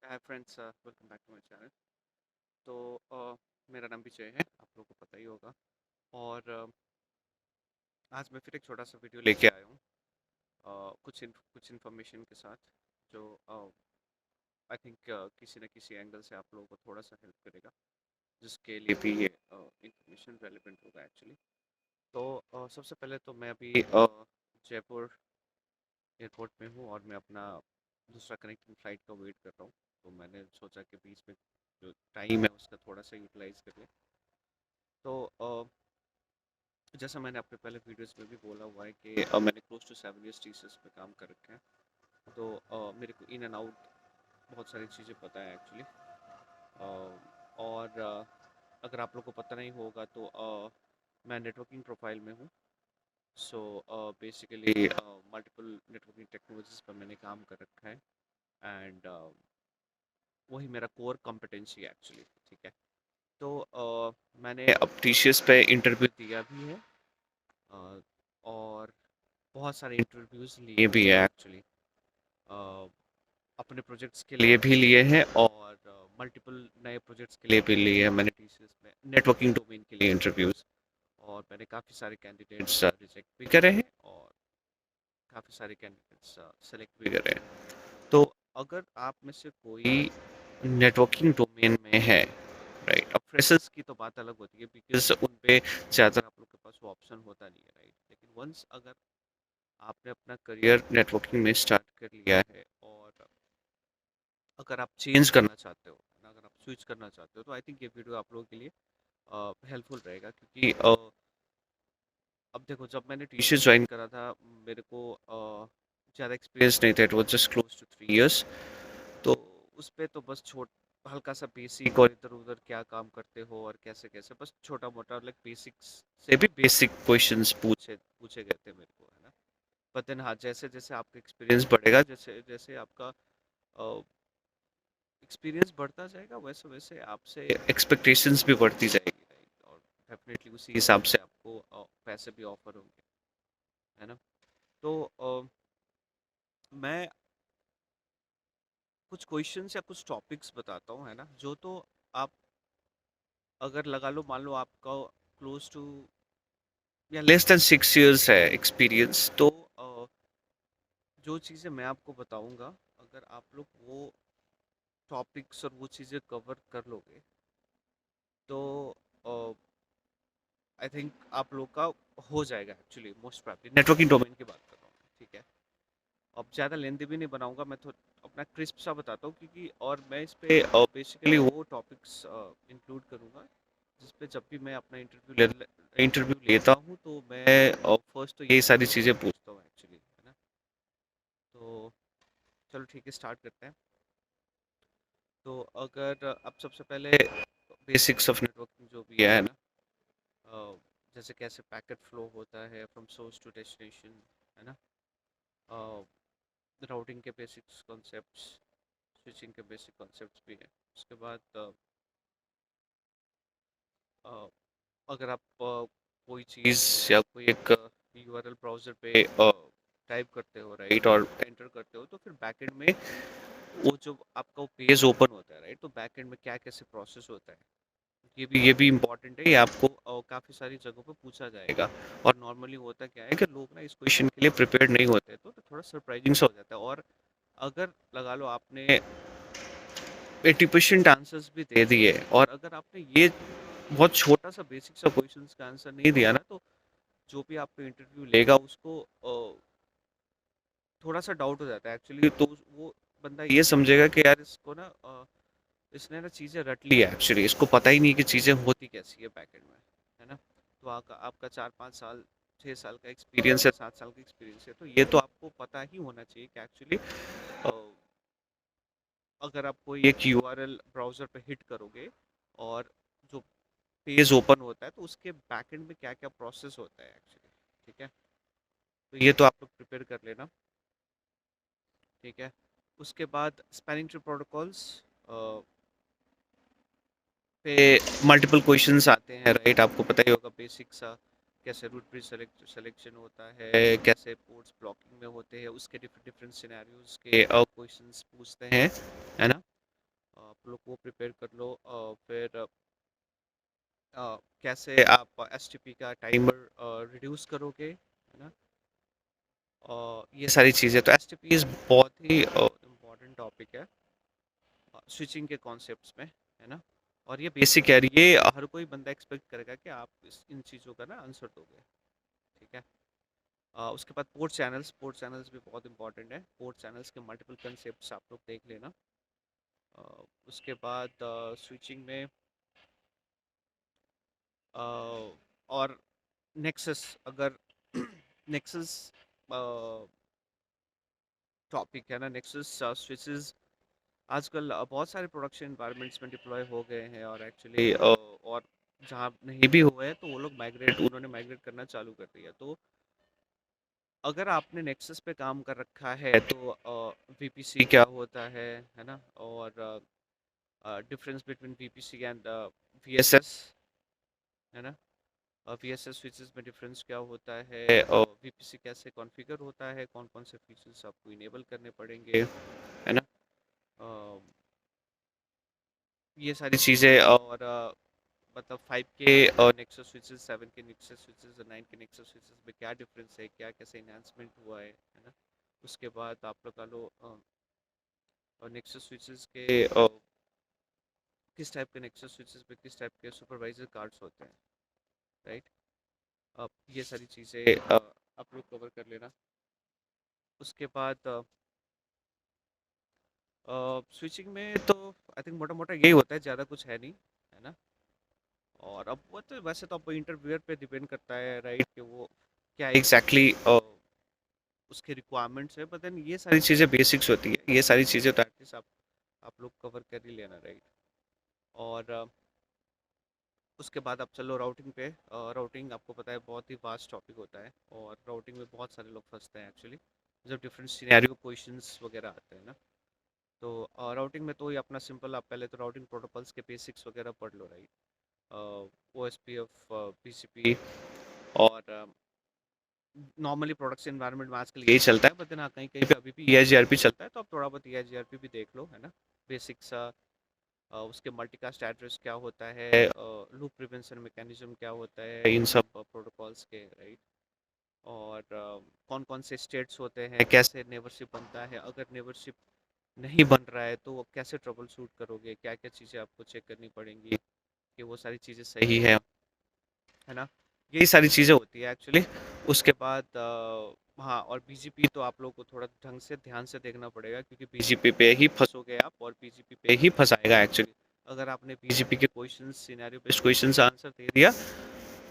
Hi friends, welcome back to my channel. तो मेरा नाम विजय है, आप लोगों को पता ही होगा। और आज मैं फिर एक छोटा सा वीडियो लेके आया हूँ, कुछ इन्फॉर्मेशन के साथ, जो आई थिंक किसी न किसी एंगल से आप लोगों को थोड़ा सा हेल्प करेगा, जिसके लिए भी ये इन्फॉर्मेशन रेलिवेंट होगा एक्चुअली। तो सबसे पहले तो मैं अभी जयपुर एयरपोर्ट में हूँ और मैं अपना दूसरा कनेक्टिंग फ़्लाइट का वेट कर रहा हूँ। तो मैंने सोचा कि बीच में जो टाइम है उसका थोड़ा सा यूटिलाइज़ कर लें। तो जैसा मैंने अपने पहले वीडियोस में भी बोला हुआ है कि मैंने क्लोज टू 7 इयर्स टीसीएस पे काम कर रखे हैं। तो मेरे को इन एंड आउट बहुत सारी चीज़ें पता है एक्चुअली। और अगर आप लोग को पता नहीं होगा तो मैं नेटवर्किंग प्रोफाइल में हूँ। So basically multiple networking technologies पर मैंने काम कर रखा है। एंड वही मेरा कोर कॉम्पिटेंसी है एक्चुअली। ठीक है। तो मैंने अब टीसीएस पे इंटरव्यू दिया भी है, अ, और बहुत सारे इंटरव्यूज़ लिए भी है एक्चुअली। अपने प्रोजेक्ट्स के लिए भी लिए हैं और मल्टीपल नए प्रोजेक्ट्स के लिए भी लिए हैं मैंने टीसीएस में नेटवर्किंग डोमेन के लिए इंटरव्यूज़। और मैंने काफ़ी सारे कैंडिडेट्स रिजेक्ट भी करे हैं और काफ़ी सारे कैंडिडेट्स सेलेक्ट भी करे हैं। तो अगर आप में से कोई नेटवर्किंग डोमेन में है, राइट, अब फ्रेशर्स की तो बात अलग होती है बिकॉज उन पे ज़्यादा आप लोग के पास वो ऑप्शन होता नहीं है, राइट। लेकिन वंस अगर आपने अपना करियर नेटवर्किंग में स्टार्ट कर लिया है और अगर आप चेंज करना चाहते हो, है ना, अगर आप स्विच करना चाहते हो, तो आई थिंक ये वीडियो आप लोगों के लिए हेल्पफुल रहेगा। क्योंकि अब देखो, जब मैंने टीसीएस ज्वाइन करा था, मेरे को ज़्यादा एक्सपीरियंस नहीं था, it was just close to 3 years. तो उस पे तो बस छोट हल्का सा बेसिक और इधर उधर क्या काम करते हो और कैसे कैसे, बस छोटा मोटा लाइक बेसिक्स से भी बेसिक क्वेश्चंस पूछे पूछे गए थे मेरे को, है ना। बट देन हाँ, जैसे जैसे आपका एक्सपीरियंस बढ़ेगा, जैसे जैसे आपका एक्सपीरियंस बढ़ता जाएगा, वैसे वैसे आपसे एक्सपेक्टेशंस भी बढ़ती जाएगी, राइट। और डेफिनेटली उसी हिसाब से आपको पैसे भी ऑफर होंगे, है ना। तो मैं कुछ क्वेश्चंस या कुछ टॉपिक्स बताता हूँ, है ना, जो तो आप अगर लगा लो, मान लो आपका क्लोज टू या लेस देन 6 इयर्स है एक्सपीरियंस, तो जो चीज़ें मैं आपको बताऊंगा, अगर आप लोग वो टॉपिक्स और वो चीज़ें कवर कर लोगे, तो आई थिंक आप लोग का हो जाएगा actually. Most probably networking domain की बात कर रहा हूँ मैं, ठीक है। अब ज़्यादा लेंथी भी नहीं बनाऊंगा मैं, तो अपना क्रिस्प सा बताता हूँ, क्योंकि और मैं इस पे बेसिकली वो टॉपिक्स इंक्लूड करूँगा जिस पे जब भी मैं अपना इंटरव्यू लेता हूँ, तो मैं फर्स्ट तो यही सारी चीज़ें पूछता हूँ एक्चुअली, है ना। तो चलो ठीक है, स्टार्ट करते हैं। तो अगर अब सबसे पहले बेसिक्स ऑफ नेटवर्किंग जो भी है ना, अ, जैसे कैसे पैकेट फ्लो होता है फ्रॉम सोर्स टू डेस्टिनेशन, है ना, राउटिंग के बेसिक्स कॉन्सेप्ट्स, स्विचिंग के बेसिक कॉन्सेप्ट्स भी हैं। उसके बाद अ, अगर आप कोई चीज़ या कोई एक यूआरएल ब्राउज़र पे टाइप करते हो, राइट, और एंटर करते हो, तो फिर बैकएंड में वो जो आपका वो पेज ओपन होता है, राइट, तो बैकएंड में क्या कैसे प्रोसेस होता है, ये भी इम्पोर्टेंट है। ये आपको काफ़ी सारी जगहों पे पूछा जाएगा। और नॉर्मली होता क्या है कि लोग ना इस क्वेश्चन के लिए प्रिपेयर्ड नहीं होते, तो थोड़ा सरप्राइजिंग सा हो जाता है। और अगर लगा लो आपने 80% आंसर्स भी दे दिए, और अगर आपने ये बहुत छोटा सा बेसिक सा क्वेश्चन का आंसर नहीं दिया ना, तो जो भी आपको इंटरव्यू लेगा उसको थोड़ा सा डाउट हो जाता है एक्चुअली। तो वो बंदा ये समझेगा कि यार इसको ना इसने ना चीज़ें रट ली है एक्चुअली, इसको पता ही नहीं कि चीज़ें होती कैसी है बैकएंड में, है ना। तो आपका 4-5 साल, 6 साल का एक्सपीरियंस है, 7 साल का एक्सपीरियंस है, तो ये तो आपको पता ही होना चाहिए कि एक्चुअली अगर आप कोई एक यूआरएल ब्राउज़र पे हिट करोगे और जो पेज ओपन होता है, तो उसके बैकएंड में क्या क्या प्रोसेस होता है एक्चुअली, ठीक है। तो ये तो आप लोग प्रिपेयर कर लेना, ठीक है। उसके बाद स्पैनिंग ट्री प्रोटोकॉल्स पे मल्टीपल क्वेश्चंस आते हैं, राइट, आपको पता ही होगा बेसिक सा, कैसे रूट ब्रिज सिलेक्शन होता है, कैसे पोर्ट्स ब्लॉकिंग में होते हैं, उसके डिफरेंट डिफरेंट सिनेरियोज के क्वेश्चंस पूछते हैं, है ना। आप लोग वो प्रिपेयर कर लो। फिर कैसे आप एसटीपी का टाइमर रिड्यूस करोगे, है ना। ये सारी चीज़ें, तो एसटीपी इज़ बहुत ही इम्पोर्टेंट टॉपिक है स्विचिंग के कॉन्सेप्ट्स में, है ना। और ये बेसिक है, ये हर कोई बंदा एक्सपेक्ट करेगा कि आप इन चीज़ों का ना आंसर दोगे, ठीक है। उसके बाद पोर्ट चैनल्स भी बहुत इंपॉर्टेंट है। पोर्ट चैनल्स के मल्टीपल कंसेप्ट्स आप लोग देख लेना। उसके बाद स्विचिंग में और नेक्सस, अगर नेक्सस टॉपिक है ना, नेक्सस स्विचेस आजकल बहुत सारे प्रोडक्शन इन्वायरमेंट्स में डिप्लॉय हो गए हैं, और एक्चुअली और जहाँ नहीं भी हुए हैं तो वो लोग उन्होंने माइग्रेट करना चालू कर दिया। तो अगर आपने नेक्सस पे काम कर रखा है तो वीपीसी क्या होता है ना, और difference between VPC and VSS, है ना। वीएसएस स्विचेस में डिफरेंस क्या होता है, और वीपीसी कैसे कॉन्फ़िगर होता है, कौन कौन से फीचर्स आपको इनेबल करने पड़ेंगे, है ना। अ, ये सारी चीज़ें, और मतलब 5 के नेक्सस स्विचेस, 7 के नेक्सस स्विचेस और 9 के नेक्सस स्विचेस में क्या डिफरेंस है, क्या कैसे इन्हांसमेंट हुआ है ना। उसके बाद आप लगा लो नेक्सस स्विचेस के किस टाइप के नेक्सस स्विचेस पे किस टाइप के सुपरवाइजर कार्ड्स होते हैं, राइट। अब ये सारी चीज़ें आप लोग कवर कर लेना। उसके बाद स्विचिंग में तो आई थिंक मोटा मोटा यही होता है, ज़्यादा कुछ है नहीं, है ना। और अब वो तो वैसे तो अब इंटरव्यूअर पे डिपेंड करता है, राइट, कि वो क्या एग्जैक्टली उसके रिक्वायरमेंट्स है, बट देन ये सारी चीज़ें बेसिक्स होती है, ये सारी चीज़ें तो एटलीस्ट आप लोग कवर कर ही लेना, राइट। और उसके बाद आप चलो राउटिंग पे। राउटिंग आपको पता है बहुत ही वास्ट टॉपिक होता है, और राउटिंग में बहुत सारे लोग फंसते हैं एक्चुअली, जब डिफरेंट सिनेरियो क्वेश्चंस वगैरह आते हैं ना। तो राउटिंग में तो ये अपना सिंपल, आप पहले तो राउटिंग प्रोटोकॉल्स के बेसिक्स वगैरह पढ़ लो, right. O S P F, P और नॉर्मली प्रोडक्शन एनवायरनमेंट में आजकल यही चलता है, बट हाँ कहीं कहीं पे अभी भी EIGRP चलता है, तो आप थोड़ा बहुत EIGRP भी देख लो, है ना। बेसिक्स उसके मल्टीकास्ट एड्रेस क्या होता है, लूप प्रिवेंशन मैकेनिज्म क्या होता है इन सब प्रोटोकॉल्स के, राइट। और कौन कौन से स्टेट्स होते हैं, कैसे नेबरशिप बनता है, अगर नेबरशिप नहीं बन रहा है तो कैसे ट्रबल शूट करोगे, क्या क्या चीज़ें आपको चेक करनी पड़ेंगी कि वो सारी चीज़ें सही है ना। यही सारी चीज़ें होती है एक्चुअली। उसके बाद हाँ, और बीजीपी तो आप लोगों को थोड़ा ढंग से ध्यान से देखना पड़ेगा, क्योंकि बीजीपी पे ही फंसोगे आप, और बीजीपी पे ही फंसाएगा एक्चुअली। अगर आपने बीजीपी के question, scenario based question answer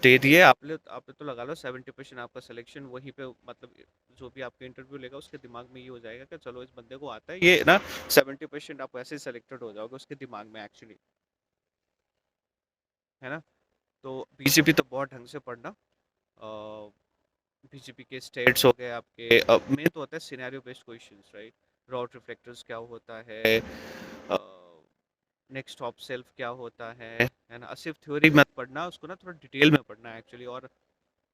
दे दिए आपने तो लगा लो 70% आपका सिलेक्शन वहीं पे, मतलब जो भी आपका इंटरव्यू लेगा उसके दिमाग में ये हो जाएगा कि चलो इस बंदे को आता है ये ना। 70% आप ऐसे ही सिलेक्टेड हो जाओगे उसके दिमाग में एक्चुअली, है ना। तो बीजीपी तो बहुत ढंग से पढ़ना। बीजीपी के स्टेट्स हो गए आपके, मेन तो होता है scenario based questions, right. Rod reflectors क्या होता है, नेक्स्ट टॉप सेल्फ क्या होता है ना। सिर्फ थ्योरी मत पढ़ना, उसको ना थोड़ा डिटेल में पढ़ना है एक्चुअली। और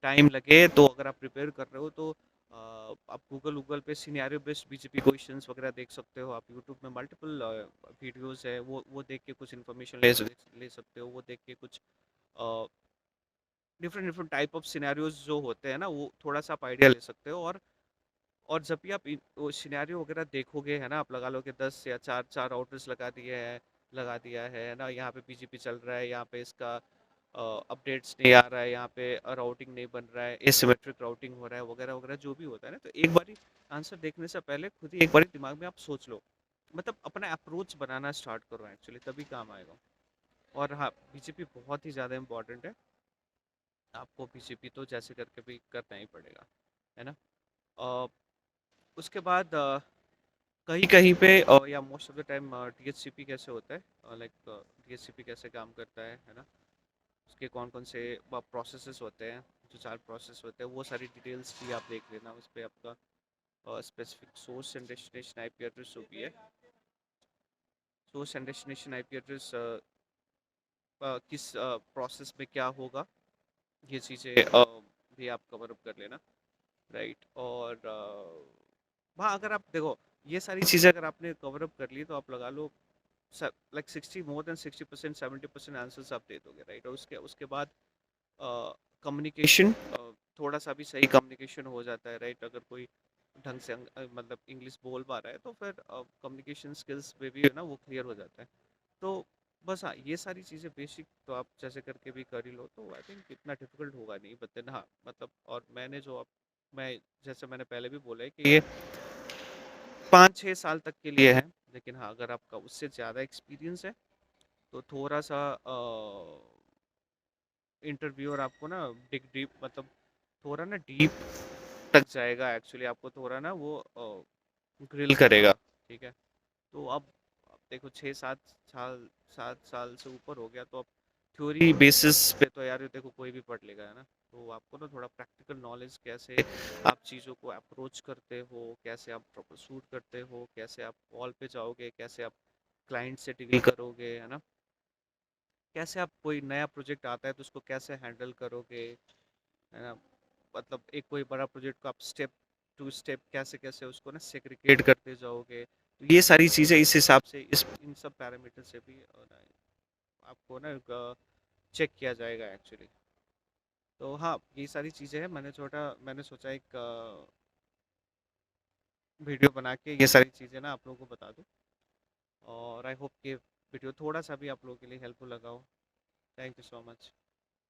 टाइम लगे तो अगर आप प्रिपेयर कर रहे हो तो आप गूगल पे सिनेरियो बेस्ड बीजीपी क्वेश्चंस वगैरह देख सकते हो। आप यूट्यूब में मल्टीपल वीडियोस है, वो देख के कुछ इन्फॉर्मेशन ले सकते हो। वो देख के कुछ different different type of scenarios जो होते हैं ना, वो थोड़ा सा आप आइडिया ले सकते हो। और जब भी आप वो सिनेरियो वगैरह देखोगे, है ना, आप लगा लो कि 10 या चार चार राउटर्स लगा दिया है ना, यहाँ पे बीजीपी चल रहा है, यहाँ पे इसका अपडेट्स नहीं आ रहा है, यहाँ पे राउटिंग नहीं बन रहा है, एसिमेट्रिक राउटिंग हो रहा है, वगैरह वगैरह जो भी होता है ना, तो एक बारी आंसर देखने से पहले खुद ही एक बारी दिमाग में आप सोच लो, मतलब अपना अप्रोच बनाना स्टार्ट करो एक्चुअली, तभी काम आएगा। और हाँ, बीजेपी बहुत ही ज़्यादा इंपॉर्टेंट है, आपको बीजेपी तो जैसे करके भी करना ही पड़ेगा, है ना। अ, उसके बाद कहीं कहीं पे या most of the time DHCP कैसे होता है, लाइक DHCP कैसे काम करता है ना। उसके कौन कौन से प्रोसेसेस होते हैं, जो 4 प्रोसेस होते हैं, वो सारी डिटेल्स भी आप देख लेना। उस पर आपका specific source and destination IP address जो भी है, source and destination IP address किस प्रोसेस में क्या होगा, ये चीज़ें भी आप कवर अप कर लेना, राइट। और हाँ, अगर आप देखो ये सारी चीज़ें अगर आपने कवर अप कर ली तो आप लगा लो लाइक 60 मोर देन 60% 70% आंसर्स आप दे दोगे, राइट। और उसके उसके बाद कम्युनिकेशन, थोड़ा सा भी सही कम्युनिकेशन हो जाता है, राइट। अगर कोई ढंग से मतलब इंग्लिश बोल पा रहा है तो फिर कम्युनिकेशन स्किल्स पे भी है ना वो क्लियर हो जाता है। तो बस हाँ, ये सारी चीज़ें बेसिक तो आप जैसे करके भी कर ही लो, तो आई थिंक इतना डिफिकल्ट होगा नहीं। बट देन हाँ मतलब, और मैंने जो अब मैं जैसे मैंने पहले भी बोला है कि ये 5-6 साल तक के लिए है। लेकिन हाँ, अगर आपका उससे ज़्यादा एक्सपीरियंस है तो थोड़ा सा इंटरव्यूअर आपको ना डिग डीप मतलब थोड़ा ना डीप तक जाएगा एक्चुअली, आपको थोड़ा ना वो ग्रिल करेगा, ठीक है। तो अब देखो 6-7 साल, 7 साल से ऊपर हो गया, तो अब थ्योरी बेसिस पे तो यार देखो कोई भी पढ़ लेगा, है ना। तो आपको ना थोड़ा प्रैक्टिकल नॉलेज, कैसे आप चीज़ों को अप्रोच करते हो, कैसे आप शूट करते हो, कैसे आप कॉल पे जाओगे, कैसे आप क्लाइंट से डील करोगे, है ना। कैसे आप कोई नया प्रोजेक्ट आता है तो उसको कैसे हैंडल करोगे, है ना। मतलब एक कोई बड़ा प्रोजेक्ट को आप स्टेप टू स्टेप कैसे कैसे उसको ना सेग्रीगेट करते जाओगे। तो ये सारी चीज़ें इस हिसाब से, इस इन सब पैरामीटर से भी आपको ना चेक किया जाएगा एक्चुअली। तो हाँ, ये सारी चीज़ें हैं। मैंने सोचा एक वीडियो बना के ये सारी चीज़ें ना आप लोगों को बता दूँ। और आई होप कि वीडियो थोड़ा सा भी आप लोगों के लिए हेल्पफुल लगा हो। Thank you so much.